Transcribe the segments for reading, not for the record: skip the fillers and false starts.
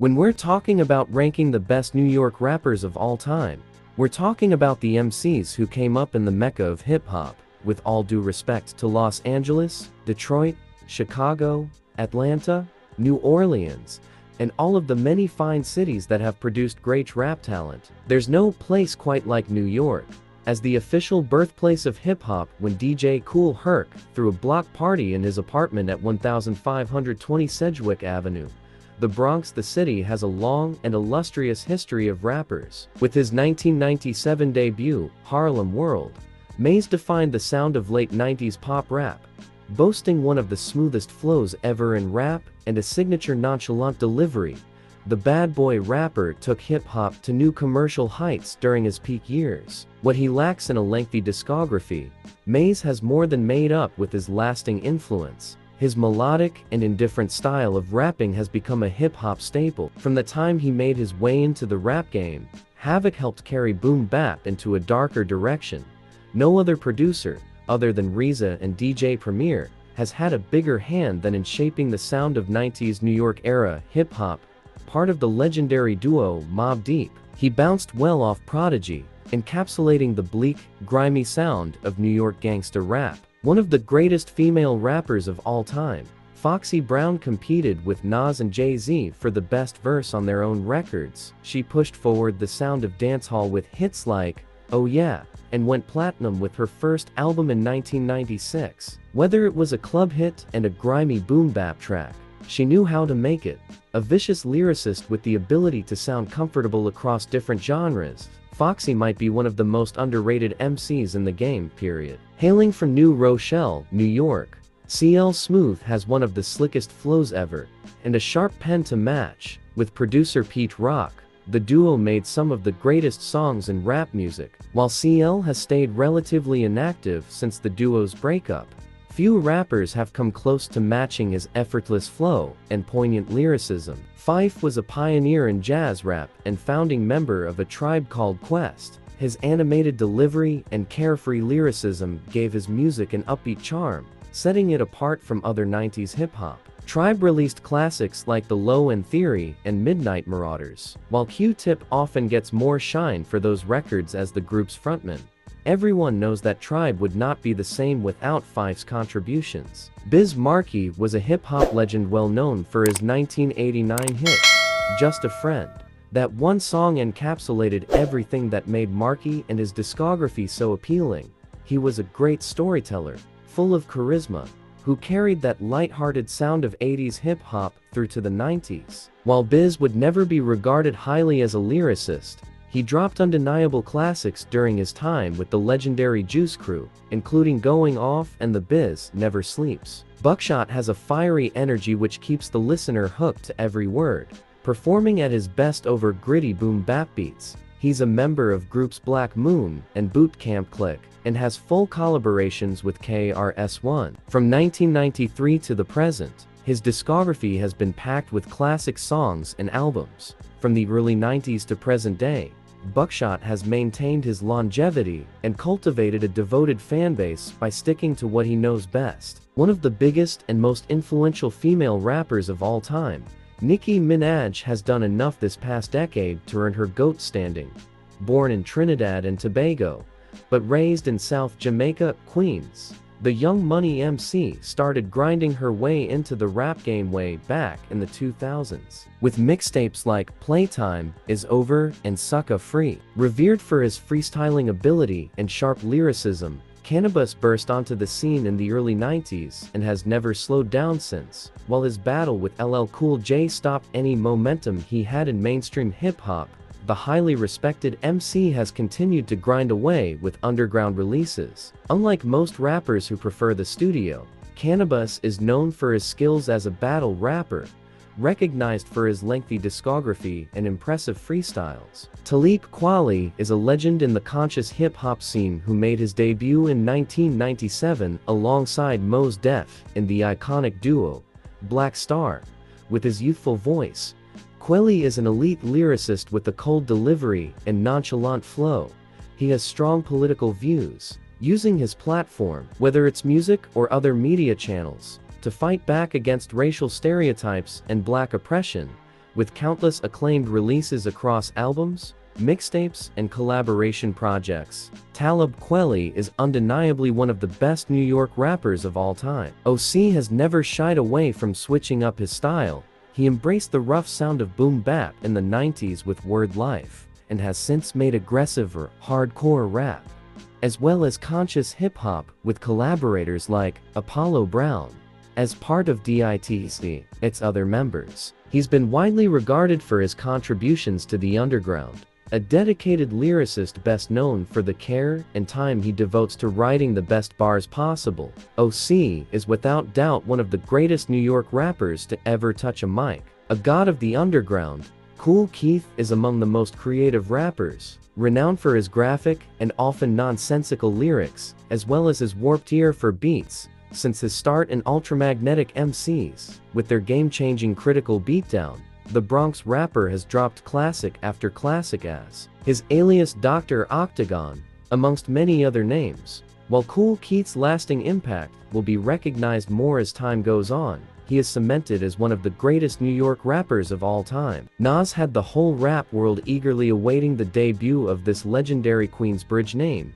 When we're talking about ranking the best New York rappers of all time, we're talking about the MCs who came up in the mecca of hip-hop, with all due respect to Los Angeles, Detroit, Chicago, Atlanta, New Orleans, and all of the many fine cities that have produced great rap talent. There's no place quite like New York, as the official birthplace of hip-hop when DJ Kool Herc threw a block party in his apartment at 1520 Sedgwick Avenue. The Bronx, the city, has a long and illustrious history of rappers. With his 1997 debut, Harlem World, Mase defined the sound of late 90s pop rap, boasting one of the smoothest flows ever in rap and a signature nonchalant delivery. The bad boy rapper took hip-hop to new commercial heights during his peak years. What he lacks in a lengthy discography, Mase has more than made up with his lasting influence. His melodic and indifferent style of rapping has become a hip-hop staple. From the time he made his way into the rap game, Havoc helped carry boom bap into a darker direction. No other producer, other than RZA and DJ Premier, has had a bigger hand than in shaping the sound of 90s New York era hip-hop. Part of the legendary duo Mobb Deep, he bounced well off Prodigy, encapsulating the bleak, grimy sound of New York gangsta rap. One of the greatest female rappers of all time, Foxy Brown competed with Nas and Jay-Z for the best verse on their own records. She pushed forward the sound of dancehall with hits like Oh Yeah, and went platinum with her first album in 1996. Whether it was a club hit and a grimy boom bap track, she knew how to make it. A vicious lyricist with the ability to sound comfortable across different genres, Foxy might be one of the most underrated MCs in the game, period. Hailing from New Rochelle, New York, CL Smooth has one of the slickest flows ever, and a sharp pen to match. With producer Pete Rock, the duo made some of the greatest songs in rap music. While CL has stayed relatively inactive since the duo's breakup, few rappers have come close to matching his effortless flow and poignant lyricism. Phife was a pioneer in jazz rap and founding member of A Tribe Called Quest. His animated delivery and carefree lyricism gave his music an upbeat charm, setting it apart from other 90s hip-hop. Tribe released classics like The Low End Theory and Midnight Marauders, while Q-Tip often gets more shine for those records as the group's frontman. Everyone knows that Tribe would not be the same without Phife's contributions. Biz Markie was a hip-hop legend well known for his 1989 hit, Just a Friend. That one song encapsulated everything that made Markie and his discography so appealing. He was a great storyteller, full of charisma, who carried that light-hearted sound of 80s hip-hop through to the 90s. While Biz would never be regarded highly as a lyricist, he dropped undeniable classics during his time with the legendary Juice Crew, including Going Off and The Biz Never Sleeps. Buckshot has a fiery energy which keeps the listener hooked to every word, performing at his best over gritty boom bap beats. He's a member of groups Black Moon and Boot Camp Click, and has full collaborations with KRS-One. From 1993 to the present, his discography has been packed with classic songs and albums. From the early 90s to present day, Buckshot has maintained his longevity and cultivated a devoted fanbase by sticking to what he knows best. One of the biggest and most influential female rappers of all time, Nicki Minaj has done enough this past decade to earn her GOAT standing. Born in Trinidad and Tobago, but raised in South Jamaica, Queens, the Young Money MC started grinding her way into the rap game way back in the 2000s. With mixtapes like Playtime, Is Over, and Sucka Free. Revered for his freestyling ability and sharp lyricism, Canibus burst onto the scene in the early 90s and has never slowed down since. While his battle with LL Cool J stopped any momentum he had in mainstream hip-hop, the highly respected MC has continued to grind away with underground releases. Unlike most rappers who prefer the studio, Canibus is known for his skills as a battle rapper, recognized for his lengthy discography and impressive freestyles. Talib Kweli is a legend in the conscious hip-hop scene who made his debut in 1997 alongside Mos Def in the iconic duo Black Star. With his youthful voice, Kweli is an elite lyricist with a cold delivery and nonchalant flow. He has strong political views, using his platform, whether it's music or other media channels, to fight back against racial stereotypes and black oppression. with countless acclaimed releases across albums, mixtapes, and collaboration projects. Talib Kweli is undeniably one of the best New York rappers of all time. OC has never shied away from switching up his style. He embraced the rough sound of boom bap in the 90s with Word Life, and has since made aggressive or hardcore rap, as well as conscious hip-hop with collaborators like Apollo Brown. As part of DITC, its other members, he's been widely regarded for his contributions to the underground. A dedicated lyricist best known for the care and time he devotes to writing the best bars possible, OC is without doubt one of the greatest New York rappers to ever touch a mic. A god of the underground, Kool Keith is among the most creative rappers, renowned for his graphic and often nonsensical lyrics, as well as his warped ear for beats. Since his start in ultramagnetic MCs, with their game-changing critical beatdown, the Bronx rapper has dropped classic after classic as his alias Dr. Octagon, amongst many other names. While Kool Keith's lasting impact will be recognized more as time goes on, he is cemented as one of the greatest New York rappers of all time. Nas had the whole rap world eagerly awaiting the debut of this legendary Queensbridge name,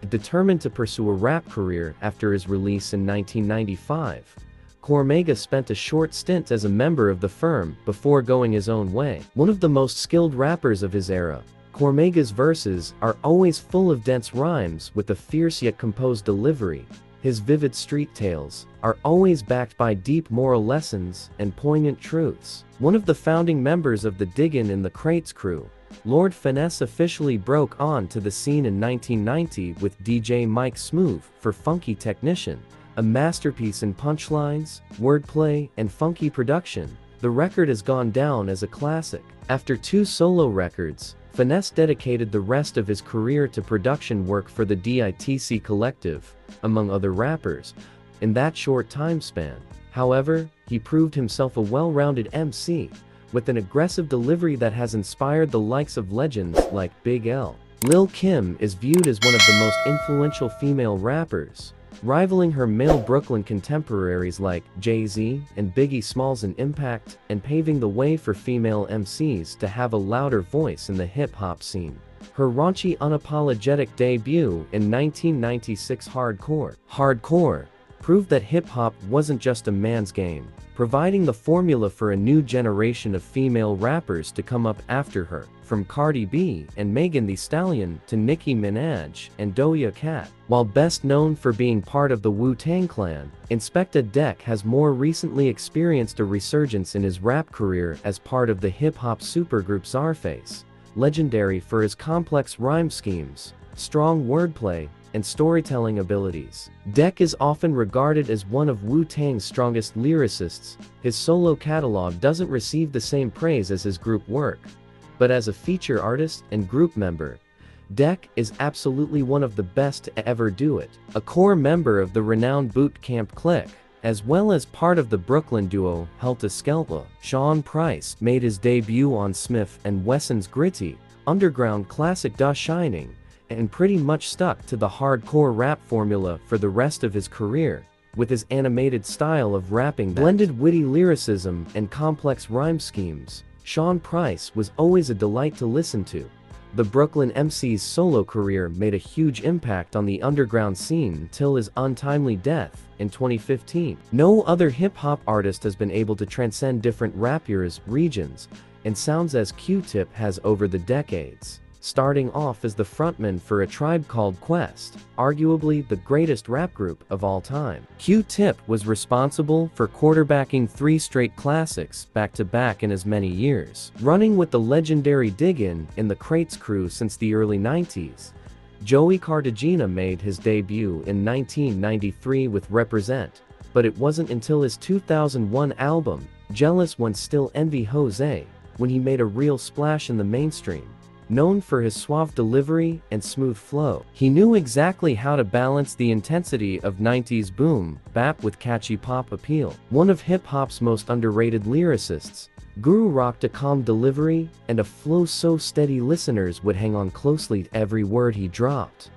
determined to pursue a rap career after his release in 1995. Cormega spent a short stint as a member of the firm before going his own way. One of the most skilled rappers of his era, Cormega's verses are always full of dense rhymes with a fierce yet composed delivery. His vivid street tales are always backed by deep moral lessons and poignant truths. One of the founding members of the Diggin' in the Crates crew, Lord Finesse officially broke on to the scene in 1990 with DJ Mike Smooth for Funky Technician, a masterpiece in punchlines, wordplay, and funky production. The record has gone down as a classic. After 2 solo records, Finesse dedicated the rest of his career to production work for the DITC Collective, among other rappers, in that short time span. However, he proved himself a well-rounded MC, with an aggressive delivery that has inspired the likes of legends like Big L. Lil Kim is viewed as one of the most influential female rappers, rivaling her male Brooklyn contemporaries like Jay-Z and Biggie Smalls in impact, and paving the way for female MCs to have a louder voice in the hip-hop scene. Her raunchy unapologetic debut in 1996 Hardcore proved that hip-hop wasn't just a man's game, providing the formula for a new generation of female rappers to come up after her, from Cardi B and Megan Thee Stallion to Nicki Minaj and Doja Cat. While best known for being part of the Wu-Tang Clan, Inspectah Deck has more recently experienced a resurgence in his rap career as part of the hip-hop supergroup Czarface, legendary for his complex rhyme schemes, strong wordplay, and storytelling abilities. Deck is often regarded as one of Wu-Tang's strongest lyricists. His solo catalog doesn't receive the same praise as his group work, but as a feature artist and group member, Deck is absolutely one of the best to ever do it. A core member of the renowned Boot Camp Clique, as well as part of the Brooklyn duo Helta Skelta, Sean Price made his debut on Smith & Wesson's gritty, underground classic Da Shining, and pretty much stuck to the hardcore rap formula for the rest of his career, with his animated style of rapping that blended witty lyricism and complex rhyme schemes. Sean Price was always a delight to listen to. The Brooklyn MC's solo career made a huge impact on the underground scene until his untimely death in 2015. No other hip-hop artist has been able to transcend different rap eras, regions, and sounds as Q-Tip has over the decades. Starting off as the frontman for A Tribe Called Quest, arguably the greatest rap group of all time. Q-Tip was responsible for quarterbacking 3 straight classics back-to-back in as many years. Running with the legendary Diggin' in the Crates crew since the early 90s, Joey Cartagena made his debut in 1993 with Represent, but it wasn't until his 2001 album, Jealous When Still Envy Jose, when he made a real splash in the mainstream. Known for his suave delivery and smooth flow, he knew exactly how to balance the intensity of 90s boom bap with catchy pop appeal. One of hip-hop's most underrated lyricists, Guru rocked a calm delivery and a flow so steady listeners would hang on closely to every word he dropped.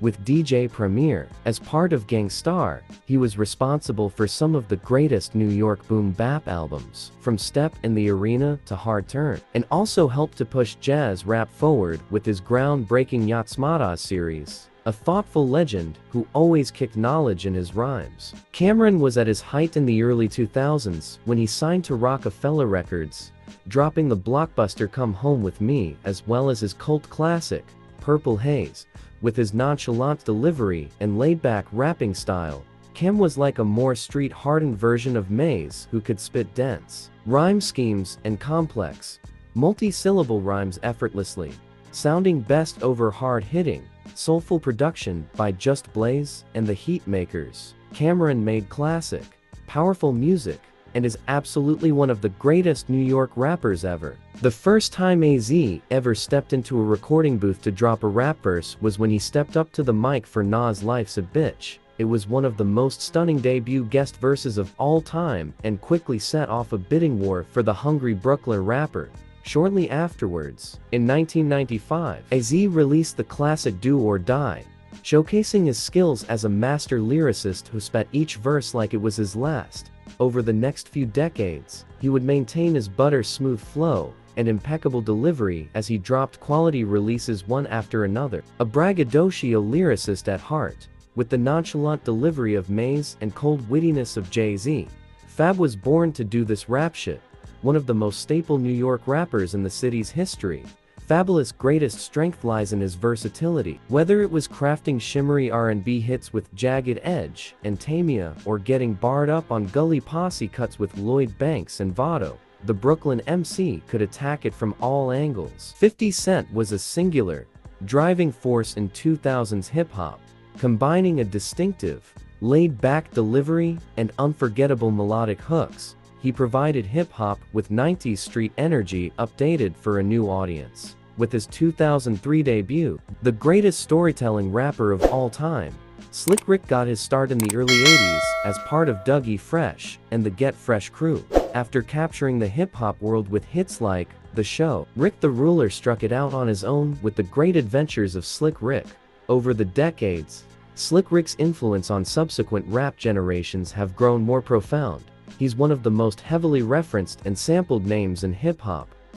with DJ Premier. As part of Gang Starr, he was responsible for some of the greatest New York boom bap albums, from Step in the Arena to Hard Turn, and also helped to push jazz rap forward with his groundbreaking Yatsmata series. A thoughtful legend who always kicked knowledge in his rhymes. Cameron was at his height in the early 2000s when he signed to Rockefeller Records, dropping the blockbuster Come Home With Me as well as his cult classic, Purple Haze. With his nonchalant delivery and laid-back rapping style, Cam was like a more street-hardened version of Mase who could spit dense rhyme schemes and complex, multi-syllable rhymes effortlessly, sounding best over hard-hitting, soulful production by Just Blaze and the Heatmakers. Cameron made classic, powerful music, and is absolutely one of the greatest New York rappers ever. The first time AZ ever stepped into a recording booth to drop a rap verse was when he stepped up to the mic for Nas' Life's a Bitch. It was one of the most stunning debut guest verses of all time and quickly set off a bidding war for the hungry Brooklyn rapper. Shortly afterwards, in 1995, AZ released the classic Do or Die, showcasing his skills as a master lyricist who spat each verse like it was his last. Over the next few decades, he would maintain his butter-smooth flow and impeccable delivery as he dropped quality releases one after another. A braggadocio lyricist at heart, with the nonchalant delivery of Mase and cold wittiness of Jay-Z, Fab was born to do this rap shit. One of the most staple New York rappers in the city's history, Fabolous' greatest strength lies in his versatility. Whether it was crafting shimmery R&B hits with Jagged Edge and Tamia or getting barred up on gully posse cuts with Lloyd Banks and Vado, the Brooklyn MC could attack it from all angles. 50 Cent was a singular, driving force in 2000s hip-hop, combining a distinctive, laid-back delivery and unforgettable melodic hooks. He provided hip-hop with 90s street energy updated for a new audience. With his 2003 debut, the greatest storytelling rapper of all time, Slick Rick got his start in the early 80s as part of Dougie Fresh and the Get Fresh crew. After capturing the hip-hop world with hits like The Show, Rick the Ruler struck it out on his own with the great adventures of Slick Rick. Over the decades, Slick Rick's influence on subsequent rap generations have grown more profound. He's one of the most heavily referenced and sampled names in hip-hop,